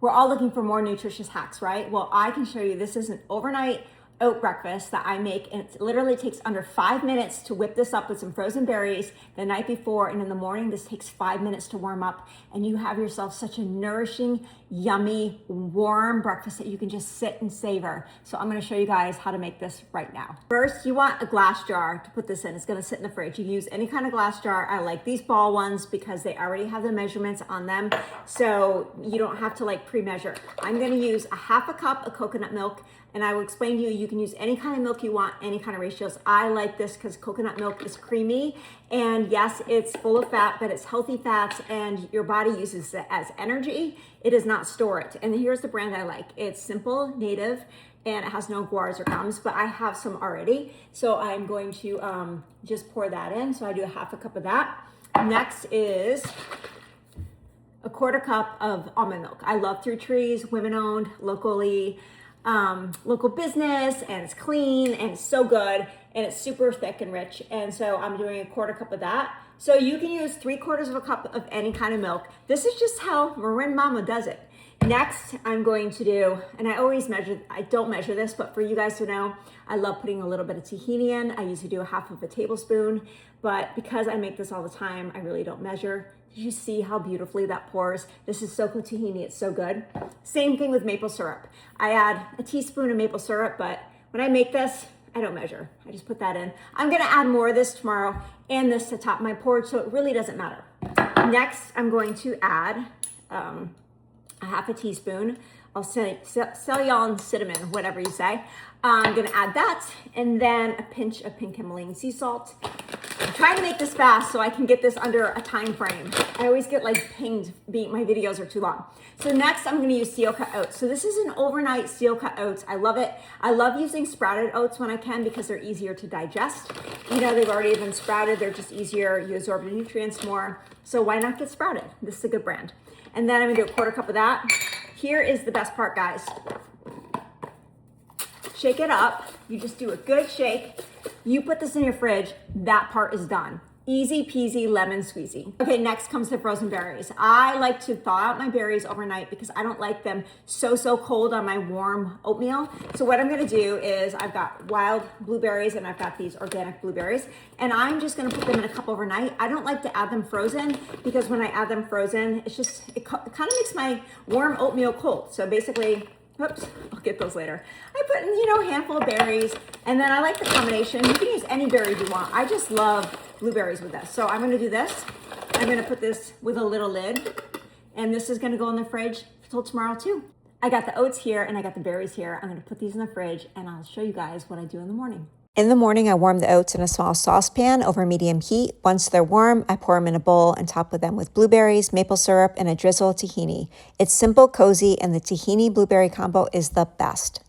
We're all looking for more nutritious hacks, right? Well, I can show you, this is an overnight oat breakfast that I make, and it literally takes under 5 minutes to whip this up with some frozen berries the night before, and in the morning this takes 5 minutes to warm up, and you have yourself such a nourishing, yummy, warm breakfast that you can just sit and savor. So I'm gonna show you guys how to make this right now. First, you want a glass jar to put this in. It's gonna sit in the fridge. You can use any kind of glass jar. I like these ball ones because they already have the measurements on them, so you don't have to like pre-measure. I'm gonna use a half a cup of coconut milk, and I will explain to you, you can use any kind of milk you want, any kind of ratios. I like this because coconut milk is creamy, and yes, it's full of fat, but it's healthy fats, and your body uses it as energy. It does not store it. And here's the brand I like. It's simple, native, and it has no guars or gums, but I have some already. So I'm going to just pour that in. So I do a half a cup of that. Next is a quarter cup of almond milk. I love Through Trees, women-owned, local business, and it's clean and it's so good and it's super thick and rich. And so I'm doing a quarter cup of that. So you can use 3/4 of a cup of any kind of milk. This is just how Marin Mama does it. Next, I'm going to do, and I always measure, I don't measure this, but for you guys to know, I love putting a little bit of tahini in. I usually do a half of a tablespoon, but because I make this all the time, I really don't measure. Did you see how beautifully that pours? This is SoCo tahini, it's so good. Same thing with maple syrup. I add a teaspoon of maple syrup, but when I make this, I don't measure. I just put that in. I'm gonna add more of this tomorrow and this to top my porridge, so it really doesn't matter. Next, I'm going to add a half a teaspoon of Ceylon cinnamon, whatever you say. I'm gonna add that, and then a pinch of pink Himalayan sea salt. I'm trying to make this fast so I can get this under a time frame. I always get like pinged being my videos are too long. So next I'm gonna use steel cut oats. So this is an overnight steel cut oats. I love it. I love using sprouted oats when I can because they're easier to digest. You know, they've already been sprouted. They're just easier. You absorb the nutrients more. So why not get sprouted? This is a good brand. And then I'm gonna do a quarter cup of that. Here is the best part, guys. Shake it up. You just do a good shake. You put this in your fridge, that part is done. Easy peasy lemon squeezy. Okay, next comes the frozen berries. I like to thaw out my berries overnight because I don't like them so cold on my warm oatmeal. So what I'm gonna do is I've got wild blueberries and I've got these organic blueberries, and I'm just gonna put them in a cup overnight. I don't like to add them frozen because when I add them frozen, it kind of makes my warm oatmeal cold. So basically, oops, I'll get those later. I put in, a handful of berries, and then I like the combination. You can use any berries you want. I just love blueberries with this. So I'm gonna do this. I'm gonna put this with a little lid, and this is gonna go in the fridge till tomorrow too. I got the oats here, and I got the berries here. I'm gonna put these in the fridge, and I'll show you guys what I do in the morning. In the morning, I warm the oats in a small saucepan over medium heat. Once they're warm, I pour them in a bowl and top with them with blueberries, maple syrup, and a drizzle of tahini. It's simple, cozy, and the tahini blueberry combo is the best.